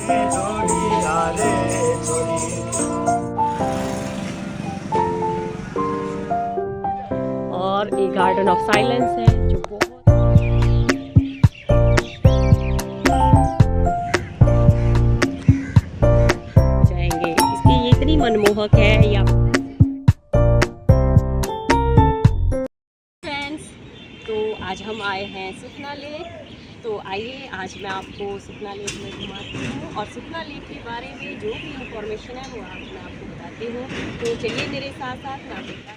और एक garden of silence है जो बहुत जाएंगे। इसकी ये इतनी मनमोहक है या फ्रेंड्स। तो आज हम आए हैं सुखना लेक। तो आइए आज मैं आपको सुखना लेक में घुमाती हूँ और सुखना लेक के बारे में जो भी इंफॉर्मेशन है वो मैं आपको बताती हूँ। तो चलिए मेरे साथ साथ मैं आपको।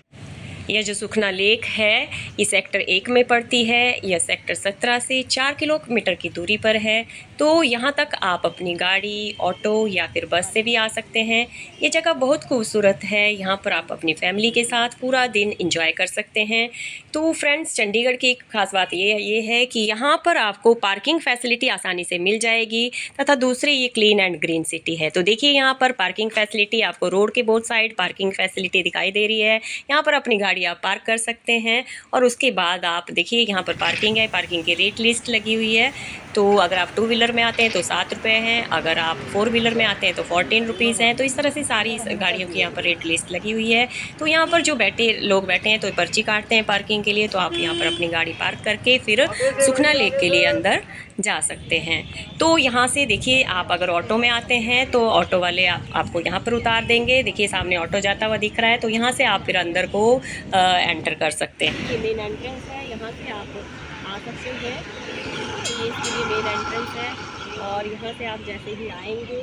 यह जो सुखना लेक है ये सेक्टर 1 में पड़ती है। यह सेक्टर 17 से 4 किलोमीटर की दूरी पर है। तो यहाँ तक आप अपनी गाड़ी, ऑटो या फिर बस से भी आ सकते हैं। ये जगह बहुत खूबसूरत है। यहाँ पर आप अपनी फैमिली के साथ पूरा दिन एंजॉय कर सकते हैं। तो फ्रेंड्स, चंडीगढ़ की एक खास बात ये है कि यहाँ पर आपको पार्किंग फैसिलिटी आसानी से मिल जाएगी तथा दूसरी ये क्लीन एंड ग्रीन सिटी है। तो देखिए यहाँ पर पार्किंग फैसिलिटी आपको रोड के बोथ साइड पार्किंग फैसिलिटी दिखाई दे रही है। यहाँ पर अपनी गाड़ी आप पार्क कर सकते हैं और उसके बाद आप देखिए यहाँ पर पार्किंग है, पार्किंग की रेट लिस्ट लगी हुई है। तो अगर आप 2 व्हीलर में आते हैं तो 7 रुपये हैं, अगर आप 4 व्हीलर में आते हैं तो 14 रुपीज़ हैं। तो इस तरह से सारी गाड़ियों की यहाँ पर रेट लिस्ट लगी हुई है। तो यहाँ पर जो लोग बैठे हैं तो पर्ची काटते हैं पार्किंग के लिए। तो आप यहाँ पर अपनी गाड़ी पार्क करके फिर सुखना लेक के लिए अंदर जा सकते हैं। तो यहाँ से देखिए आप अगर ऑटो में आते हैं तो ऑटो वाले आपको यहाँ पर उतार देंगे। देखिए सामने ऑटो जाता हुआ दिख रहा है। तो यहाँ से आप फिर अंदर को एंटर कर सकते हैं। ये मेन एंट्रेंस है, यहाँ से आप आ सकते हैं। तो ये इसके लिए मेन एंट्रेंस है और यहाँ से आप जैसे ही आएंगे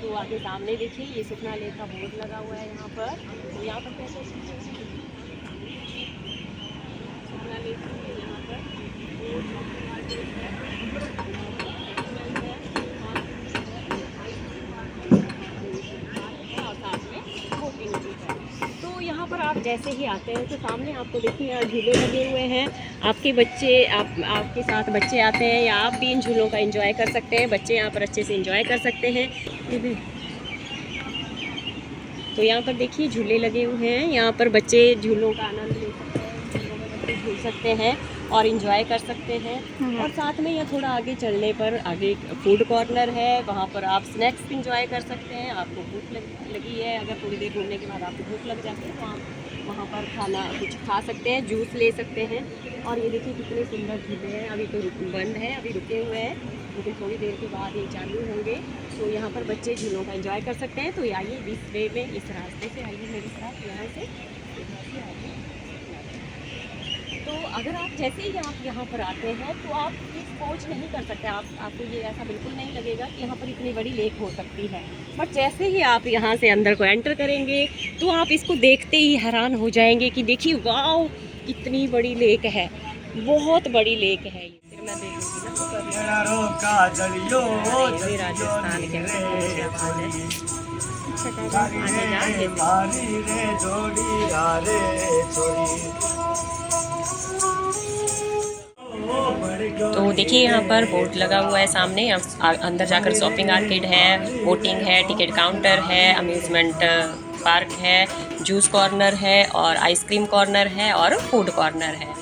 तो आगे सामने देखिए ये सुखना लेक का बोर्ड लगा हुआ है यहाँ पर। तो यहाँ पर कैसे सुखना लेक यहाँ पर तो यहाँ पर आप जैसे ही आते हैं तो सामने आपको देखिए यहाँ झूले लगे हुए हैं। आपके बच्चे आपके साथ बच्चे आते हैं या आप भी इन झूलों का एंजॉय कर सकते हैं। बच्चे यहाँ पर अच्छे से एंजॉय कर सकते हैं। तो यहाँ पर देखिए झूले लगे हुए हैं, यहाँ पर बच्चे झूलों का आनंद ले सकते हैं, झूलों में बच्चे झूल सकते हैं और एंजॉय कर सकते हैं। और साथ में यहाँ थोड़ा आगे चलने पर आगे एक फूड कॉर्नर है, वहाँ पर आप स्नैक्स एंजॉय कर सकते हैं। आपको भूख लगी है, अगर थोड़ी देर घूमने के बाद आपको भूख लग जाती है तो आप वहाँ पर खाना कुछ खा सकते हैं, जूस ले सकते हैं। और ये देखिए कितने सुंदर झूले हैं। अभी तो बंद है, अभी रुके हुए हैं, लेकिन थोड़ी देर के बाद ये चालू होंगे। तो यहाँ पर बच्चे झूलों का एंजॉय कर सकते हैं। तो आइए इस वे में, इस रास्ते से आइए मेरे साथ, यहाँ से आइए। तो अगर आप जैसे ही आप यहाँ पर आते हैं तो आप सोच नहीं कर सकते, आपको ये ऐसा बिल्कुल नहीं लगेगा कि यहाँ पर इतनी बड़ी लेक हो सकती है। बट जैसे ही आप यहाँ से अंदर को एंटर करेंगे तो आप इसको देखते ही हैरान हो जाएंगे कि देखिए वाओ कितनी बड़ी लेक है, बहुत बड़ी लेक है। फिर मैं देख लूँगी ना राजस्थान के तो देखिए यहाँ पर बोर्ड लगा हुआ है सामने। अंदर जाकर शॉपिंग आर्केड है, बोटिंग है, टिकट काउंटर है, अम्यूज़मेंट पार्क है, जूस कॉर्नर है और आइसक्रीम कॉर्नर है और फूड कॉर्नर है।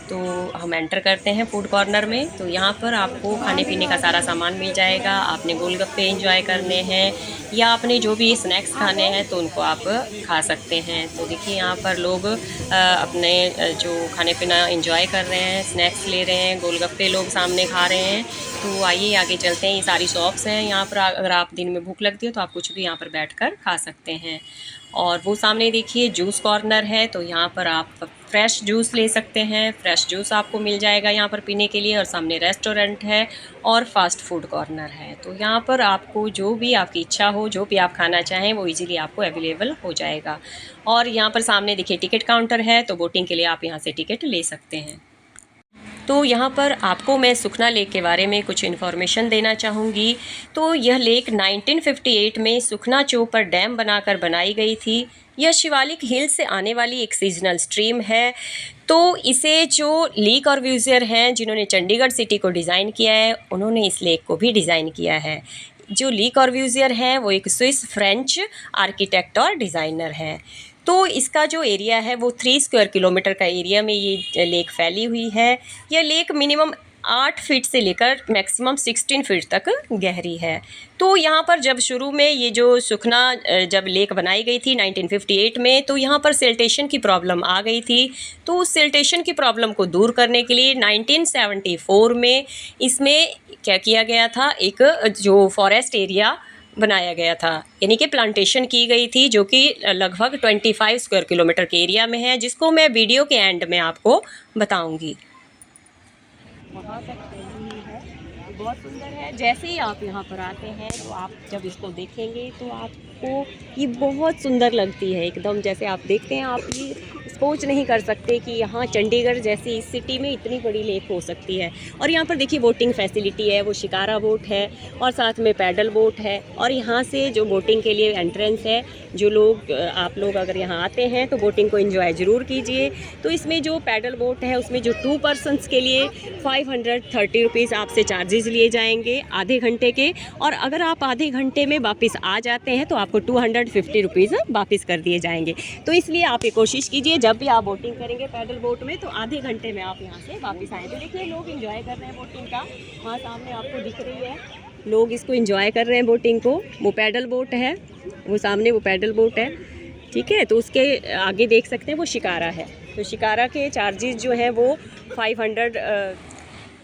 तो हम एंटर करते हैं फूड कॉर्नर में। तो यहाँ पर आपको खाने पीने का सारा सामान मिल जाएगा। आपने गोलगप्पे एंजॉय करने हैं या आपने जो भी स्नैक्स खाने हैं तो उनको आप खा सकते हैं। तो देखिए यहाँ पर लोग अपने जो खाने पीना एंजॉय कर रहे हैं, स्नैक्स ले रहे हैं, गोलगप्पे लोग सामने खा रहे हैं। तो आइए आगे चलते हैं। ये सारी शॉप्स हैं यहाँ पर। अगर आप दिन में भूख लगती है तो आप कुछ भी यहाँ पर बैठकर खा सकते हैं। और वो सामने देखिए जूस कॉर्नर है, तो यहाँ पर आप फ्रेश जूस ले सकते हैं। फ्रेश जूस आपको मिल जाएगा यहाँ पर पीने के लिए। और सामने रेस्टोरेंट है और फास्ट फूड कॉर्नर है। तो यहाँ पर आपको जो भी आपकी इच्छा हो, जो भी आप खाना चाहें वो इजीली आपको अवेलेबल हो जाएगा। और यहाँ पर सामने देखिए टिकट काउंटर है, तो बोटिंग के लिए आप यहाँ से टिकट ले सकते हैं। तो यहाँ पर आपको मैं सुखना लेक के बारे में कुछ इन्फॉर्मेशन देना चाहूँगी। तो यह लेक 1958 में सुखना चौपर डैम बनाकर बनाई गई थी। यह शिवालिक हिल से आने वाली एक सीजनल स्ट्रीम है। तो इसे जो ली कॉर्ब्यूजियर हैं जिन्होंने चंडीगढ़ सिटी को डिज़ाइन किया है, उन्होंने इस लेक को भी डिज़ाइन किया है। जो ली कॉर्ब्यूजियर हैं वो एक स्विस फ्रेंच आर्किटेक्ट और डिज़ाइनर हैं। तो इसका जो एरिया है वो 3 स्क्वायर किलोमीटर का एरिया में ये लेक फैली हुई है। यह लेक मिनिमम 8 फीट से लेकर मैक्सिमम 16 फीट तक गहरी है। तो यहाँ पर जब शुरू में ये जो सुखना जब लेक बनाई गई थी 1958 में, तो यहाँ पर सिल्टेशन की प्रॉब्लम आ गई थी। तो उस सिल्टेशन की प्रॉब्लम को दूर करने के लिए 1974 में इसमें क्या किया गया था, एक जो फॉरेस्ट एरिया बनाया गया था, यानी कि प्लांटेशन की गई थी, जो कि लगभग 25 स्क्वायर किलोमीटर के एरिया में है, जिसको मैं वीडियो के एंड में आपको बताऊंगी। वहाँ तक फैली हुई है, बहुत सुंदर है। जैसे ही आप यहाँ पर आते हैं तो आप जब इसको देखेंगे तो आपको ये बहुत सुंदर लगती है एकदम। जैसे आप देखते हैं, आप ये सोच नहीं कर सकते कि यहाँ चंडीगढ़ जैसी इस सिटी में इतनी बड़ी लेक हो सकती है। और यहाँ पर देखिए बोटिंग फैसिलिटी है, वो शिकारा बोट है और साथ में पैडल बोट है। और यहाँ से जो बोटिंग के लिए एंट्रेंस है, जो लोग आप लोग अगर यहाँ आते हैं तो बोटिंग को एंजॉय ज़रूर कीजिए। तो इसमें जो पैडल बोट है उसमें जो 2 पर्सन्स के लिए 530 रुपीज़ आपसे चार्जेस लिए जाएंगे आधे घंटे के। और अगर आप आधे घंटे में वापस आ जाते हैं तो आपको 250 रुपीज़ वापस कर दिए जाएंगे। तो इसलिए आप ये कोशिश कीजिए, जब भी आप बोटिंग करेंगे पैडल बोट में, तो आधे घंटे में आप यहाँ से वापस आएँ। तो देखिए लोग एंजॉय कर रहे हैं बोटिंग का, वहाँ सामने आपको दिख रही है, लोग इसको एंजॉय कर रहे हैं बोटिंग को। वो पैडल बोट है, वो सामने वो पैडल बोट है, ठीक है। तो उसके आगे देख सकते हैं वो शिकारा है। तो शिकारा के चार्जेस जो है वो 500।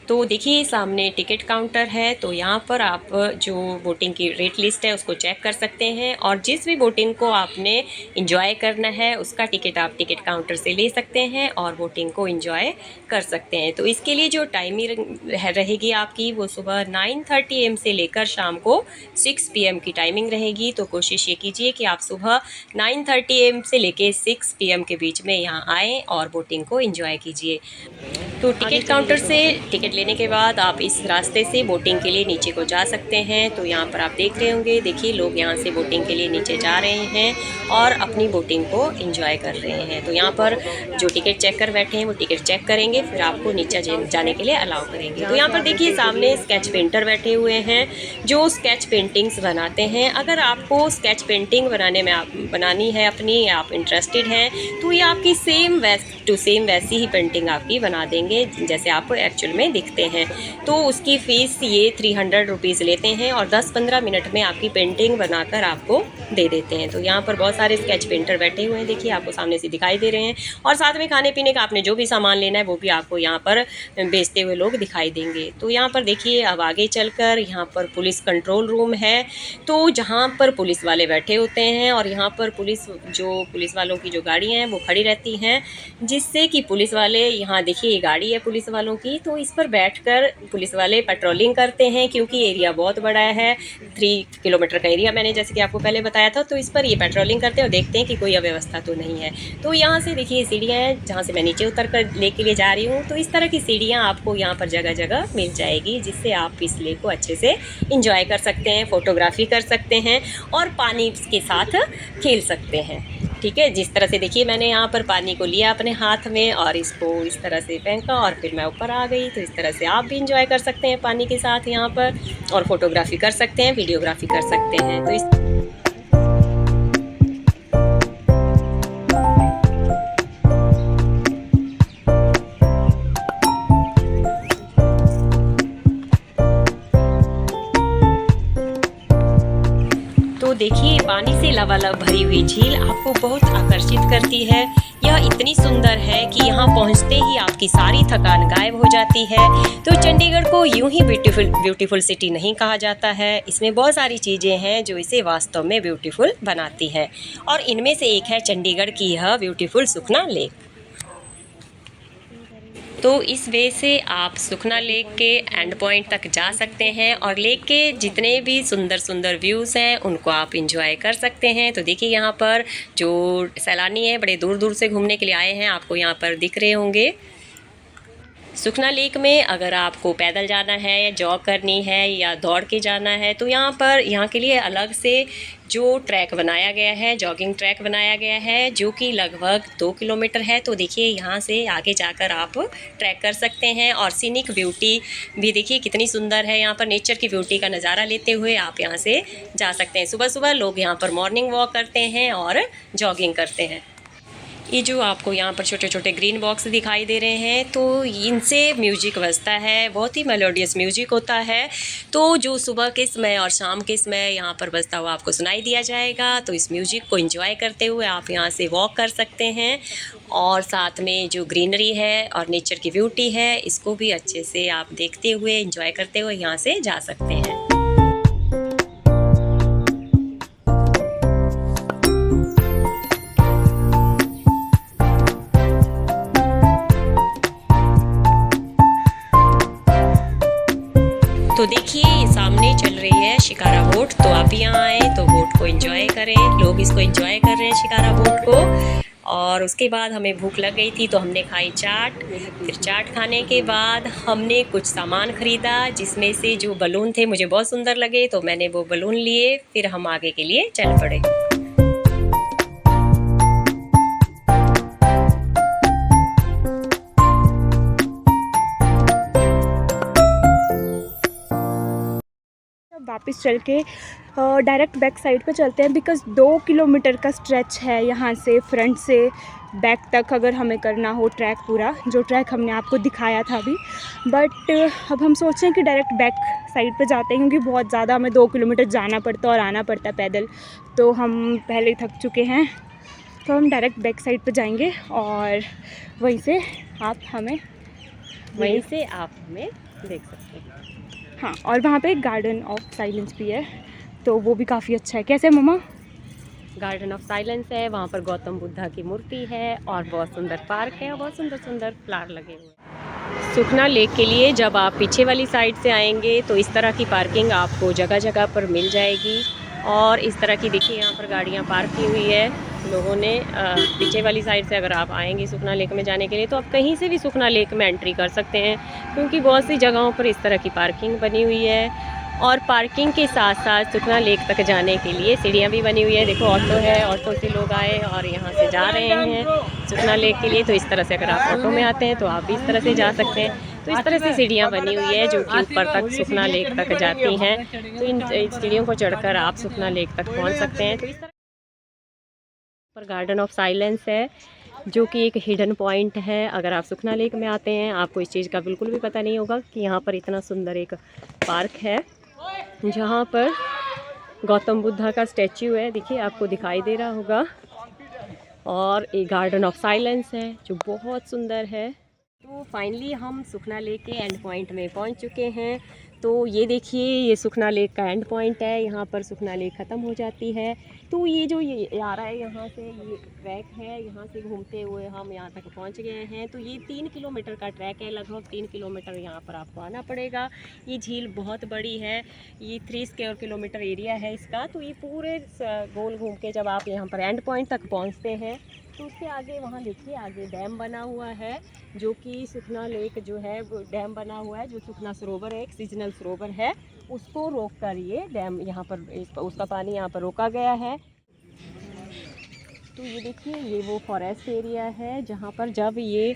तो देखिए सामने टिकट काउंटर है, तो यहाँ पर आप जो बोटिंग की रेट लिस्ट है उसको चेक कर सकते हैं। और जिस भी बोटिंग को आपने एंजॉय करना है उसका टिकट आप टिकट काउंटर से ले सकते हैं और बोटिंग को एंजॉय कर सकते हैं। तो इसके लिए जो टाइमिंग रहेगी आपकी, वो सुबह 9:30 AM से लेकर शाम को 6 PM की टाइमिंग रहेगी। तो कोशिश ये कीजिए कि आप सुबह 9:30 AM से लेकर 6 PM के बीच में यहाँ आएँ और बोटिंग को एंजॉय कीजिए। तो टिकट काउंटर से टिकट लेने के बाद आप इस रास्ते से बोटिंग के लिए नीचे को जा सकते हैं। तो यहाँ पर आप देख रहे होंगे, देखिए लोग यहाँ से बोटिंग के लिए नीचे जा रहे हैं और अपनी बोटिंग को एंजॉय कर रहे हैं। तो यहाँ पर जो टिकट चेक कर बैठे हैं वो टिकट चेक करेंगे, फिर आपको नीचे जाने के लिए अलाउ करेंगे। तो यहाँ पर देखिए सामने स्केच पेंटर बैठे हुए हैं जो स्केच पेंटिंग्स बनाते हैं। अगर आपको स्केच पेंटिंग बनानी है अपनी, आप इंटरेस्टेड हैं, तो ये आपकी सेम टू सेम वैसी ही पेंटिंग आपकी बना देंगे जैसे आप एक्चुअल में दिखते हैं। तो उसकी फ़ीस ये 300 रुपीज़ लेते हैं और 10-15 मिनट में आपकी पेंटिंग बनाकर आपको दे देते हैं। तो यहाँ पर बहुत सारे स्केच पेंटर बैठे हुए हैं, देखिए आपको सामने से दिखाई दे रहे हैं। और साथ में खाने पीने का आपने जो भी सामान लेना है वो भी आपको यहाँ पर बेचते हुए लोग दिखाई देंगे। तो यहाँ पर देखिए अब आगे चलकर यहाँ पर पुलिस कंट्रोल रूम है, तो जहाँ पर पुलिस वाले बैठे होते हैं और यहाँ पर पुलिस वालों की जो गाड़ियाँ हैं वो खड़ी रहती हैं, जिससे कि पुलिस वाले, यहाँ देखिए ये गाड़ी है पुलिस वालों की, तो इस पर बैठकर पुलिस वाले पेट्रोलिंग करते हैं। क्योंकि एरिया बहुत बड़ा है, 3 किलोमीटर का एरिया मैंने जैसे कि आपको पहले बताया था, तो इस पर ये पेट्रोलिंग करते हैं और देखते हैं कि कोई अव्यवस्था तो नहीं है। तो यहाँ से देखिए सीढ़ियाँ हैं जहाँ से मैं नीचे उतर कर लेक के लिए जा रही हूँ। तो इस तरह की सीढ़ियाँ आपको यहाँ पर जगह जगह मिल जाएगी, जिससे आप इस लेक को अच्छे से इंजॉय कर सकते हैं, फ़ोटोग्राफी कर सकते हैं और पानी के साथ खेल सकते हैं, ठीक है। जिस तरह से देखिए मैंने यहाँ पर पानी को लिया अपने हाथ में और इसको इस तरह से फेंका और फिर मैं ऊपर आ गई। तो इस तरह से आप भी इंजॉय कर सकते हैं पानी के साथ यहाँ पर, और फोटोग्राफी कर सकते हैं, वीडियोग्राफी कर सकते हैं। तो इस तो देखिए पानी से लबालब भरी हुई झील आपको बहुत आकर्षित करती है। यह इतनी सुंदर है कि यहाँ पहुँचते ही आपकी सारी थकान गायब हो जाती है। तो चंडीगढ़ को यूं ही ब्यूटीफुल सिटी नहीं कहा जाता है, इसमें बहुत सारी चीज़ें हैं जो इसे वास्तव में ब्यूटीफुल बनाती है, और इनमें से एक है चंडीगढ़ की यह ब्यूटीफुल सुखना लेक। तो इस वे से आप सुखना लेक के एंड पॉइंट तक जा सकते हैं और लेक के जितने भी सुंदर सुंदर व्यूज़ हैं उनको आप इंजॉय कर सकते हैं। तो देखिए यहाँ पर जो सैलानी हैं बड़े दूर दूर से घूमने के लिए आए हैं, आपको यहाँ पर दिख रहे होंगे। सुखना लेक में अगर आपको पैदल जाना है या जॉग करनी है या दौड़ के जाना है, तो यहाँ के लिए अलग से जो ट्रैक बनाया गया है, जॉगिंग ट्रैक बनाया गया है, जो कि लगभग 2 किलोमीटर है। तो देखिए यहाँ से आगे जाकर आप ट्रैक कर सकते हैं और सीनिक ब्यूटी भी देखिए कितनी सुंदर है। यहाँ पर नेचर की ब्यूटी का नज़ारा लेते हुए आप यहाँ से जा सकते हैं। सुबह सुबह लोग यहाँ पर मॉर्निंग वॉक करते हैं और जॉगिंग करते हैं। ये जो आपको यहाँ पर छोटे छोटे ग्रीन बॉक्स दिखाई दे रहे हैं, तो इनसे म्यूजिक बजता है, बहुत ही मेलोडियस म्यूजिक होता है। तो जो सुबह के समय और शाम के समय यहाँ पर बजता हुआ आपको सुनाई दिया जाएगा। तो इस म्यूजिक को एंजॉय करते हुए आप यहाँ से वॉक कर सकते हैं, और साथ में जो ग्रीनरी है और नेचर की ब्यूटी है, इसको भी अच्छे से आप देखते हुए एंजॉय करते हुए यहाँ से जा सकते हैं। तो देखिए ये सामने चल रही है शिकारा बोट, तो आप यहाँ आए तो बोट को एंजॉय करें। लोग इसको एंजॉय कर रहे हैं शिकारा बोट को। और उसके बाद हमें भूख लग गई थी तो हमने खाई चाट। फिर चाट खाने के बाद हमने कुछ सामान ख़रीदा, जिसमें से जो बलून थे मुझे बहुत सुंदर लगे, तो मैंने वो बलून लिए। फिर हम आगे के लिए चल पड़े। वापस चल के डायरेक्ट बैक साइड पे चलते हैं, बिकॉज़ 2 किलोमीटर का स्ट्रेच है यहाँ से फ्रंट से बैक तक, अगर हमें करना हो ट्रैक पूरा, जो ट्रैक हमने आपको दिखाया था अभी। बट अब हम सोच रहे हैं कि डायरेक्ट बैक साइड पे जाते हैं, क्योंकि बहुत ज़्यादा हमें 2 किलोमीटर जाना पड़ता है और आना पड़ता है पैदल, तो हम पहले ही थक चुके हैं। तो हम डायरेक्ट बैक साइड पे जाएंगे और वहीं से आप हमें देख सकते हैं। हाँ, और वहाँ पे एक गार्डन ऑफ साइलेंस भी है, तो वो भी काफ़ी अच्छा है। कैसे मम्मा? गार्डन ऑफ साइलेंस है, वहाँ पर गौतम बुद्धा की मूर्ति है और बहुत सुंदर पार्क है और बहुत सुंदर सुंदर फ्लावर लगे हुए हैं। सुखना लेक के लिए जब आप पीछे वाली साइड से आएंगे तो इस तरह की पार्किंग आपको जगह जगह पर मिल जाएगी। और इस तरह की देखिए यहाँ पर गाड़ियाँ पार्क की हुई है लोगों ने। पीछे वाली साइड से अगर आप आएंगे सुखना लेक में जाने के लिए, तो आप कहीं से भी सुखना लेक में एंट्री कर सकते हैं, क्योंकि बहुत सी जगहों पर इस तरह की पार्किंग बनी हुई है। और पार्किंग के साथ साथ सुखना लेक तक जाने के लिए सीढ़ियाँ भी बनी हुई है। देखो ऑटो है, ऑटो से लोग आए और यहाँ से जा रहे हैं सुखना लेक के लिए। तो इस तरह से अगर आप ऑटो में आते हैं तो आप भी इस तरह से जा सकते हैं। तो इस तरह से सीढ़ियाँ बनी हुई है जो कि ऊपर तक सुखना लेक तक जाती हैं। तो इन सीढ़ियों को चढ़कर आप सुखना लेक तक पहुँच सकते हैं। तो इस तरह पर गार्डन ऑफ साइलेंस है, जो कि एक हिडन पॉइंट है। अगर आप सुखना लेक में आते हैं, आपको इस चीज़ का बिल्कुल भी पता नहीं होगा कि यहाँ पर इतना सुंदर एक पार्क है, जहाँ पर गौतम बुद्धा का स्टैच्यू है। देखिए आपको दिखाई दे रहा होगा। और एक गार्डन ऑफ साइलेंस है जो बहुत सुंदर है। तो फाइनली हम सुखना लेक के एंड पॉइंट में पहुंच चुके हैं। तो ये देखिए ये सुखना लेक का एंड पॉइंट है, यहाँ पर सुखना लेक ख़त्म हो जाती है। तो ये जो ये आ रहा है यहाँ से, ये ट्रैक है, यहाँ से घूमते हुए हम यहाँ तक पहुँच गए हैं। तो ये 3 किलोमीटर का ट्रैक है, लगभग 3 किलोमीटर यहाँ पर आपको आना पड़ेगा। ये झील बहुत बड़ी है, ये 3 स्क्वायर किलोमीटर एरिया है इसका। तो ये पूरे गोल घूम के जब आप यहाँ पर एंड पॉइंट तक पहुँचते हैं, तो उसके आगे वहाँ देखिए आगे डैम बना हुआ है, जो कि सुखना लेक जो है वो डैम बना हुआ है, जो सुखना सरोवर है, एक सीजनल सरोवर है, उसको रोक कर ये डैम यहाँ पर उसका पानी यहाँ पर रोका गया है। तो ये देखिए ये वो फॉरेस्ट एरिया है जहाँ पर जब ये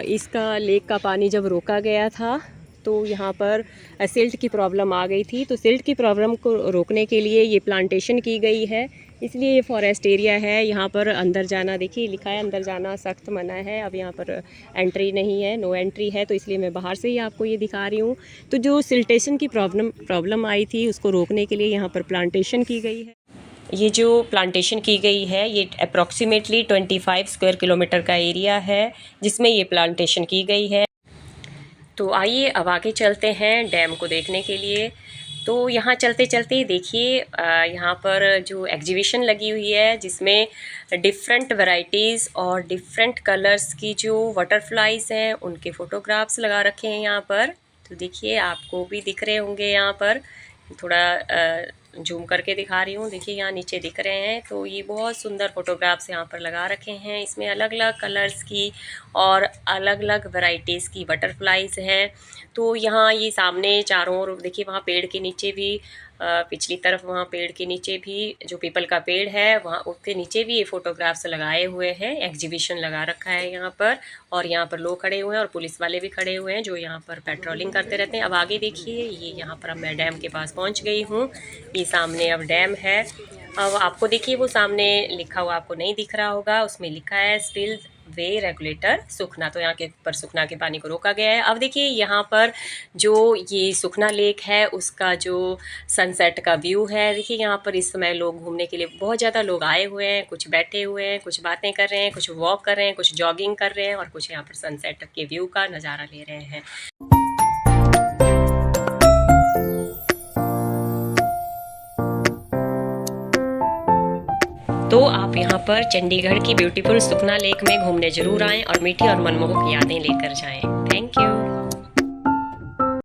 इसका लेक का पानी जब रोका गया था, तो यहाँ पर सिल्ट की प्रॉब्लम आ गई थी। तो सिल्ट की प्रॉब्लम को रोकने के लिए ये प्लांटेशन की गई है, इसलिए ये फॉरेस्ट एरिया है। यहाँ पर अंदर जाना देखिए लिखा है, अंदर जाना सख्त मना है। अब यहाँ पर एंट्री नहीं है, नो एंट्री है, तो इसलिए मैं बाहर से ही आपको ये दिखा रही हूँ। तो जो सिल्टेशन की प्रॉब्लम आई थी, उसको रोकने के लिए यहाँ पर प्लांटेशन की गई है। ये जो प्लांटेशन की गई है ये अप्रॉक्सीमेटली 25 स्क्वायर किलोमीटर का एरिया है, जिसमें ये प्लांटेशन की गई है। तो आइए अब आगे चलते हैं डैम को देखने के लिए। तो यहाँ चलते चलते देखिए यहाँ पर जो एग्जीबिशन लगी हुई है, जिसमें डिफरेंट वैरायटीज़ और डिफरेंट कलर्स की जो बटरफ्लाइज हैं उनके फ़ोटोग्राफ्स लगा रखे हैं यहाँ पर। तो देखिए आपको भी दिख रहे होंगे, यहाँ पर थोड़ा जूम करके दिखा रही हूँ। देखिए यहाँ नीचे दिख रहे हैं। तो ये बहुत सुंदर फ़ोटोग्राफ्स यहाँ पर लगा रखे हैं। इसमें अलग अलग कलर्स की और अलग अलग वैरायटीज़ की बटरफ्लाइज हैं। तो यहाँ ये सामने चारों ओर देखिए, वहाँ पेड़ के नीचे भी पिछली तरफ वहाँ पेड़ के नीचे भी जो पीपल का पेड़ है, वहाँ उसके नीचे भी ये फ़ोटोग्राफ्स लगाए हुए हैं। एग्जीबिशन लगा रखा है यहाँ पर, और यहाँ पर लोग खड़े हुए हैं और पुलिस वाले भी खड़े हुए हैं जो यहाँ पर पेट्रोलिंग करते रहते हैं। अब आगे देखिए ये यहाँ पर अब मैं डैम के पास पहुँच गई हूँ। ये सामने अब डैम है अब आपको देखिए वो सामने लिखा हुआ आपको नहीं दिख रहा होगा, उसमें लिखा है स्पिल वे रेगुलेटर सुखना, तो यहाँ के ऊपर सुखना के पानी को रोका गया है। अब देखिए यहाँ पर जो ये सुखना लेक है उसका जो सनसेट का व्यू है, देखिए यहाँ पर इस समय लोग घूमने के लिए बहुत ज़्यादा लोग आए हुए हैं, कुछ बैठे हुए हैं, कुछ बातें कर रहे हैं, कुछ वॉक कर रहे हैं, कुछ जॉगिंग कर रहे हैं और कुछ यहाँ पर सनसेट के व्यू का नज़ारा ले रहे हैं। तो आप यहाँ पर चंडीगढ़ की ब्यूटीफुल सुखना लेक में घूमने जरूर आएं और मीठी और मनमोहक यादें लेकर जाएं। Thank you.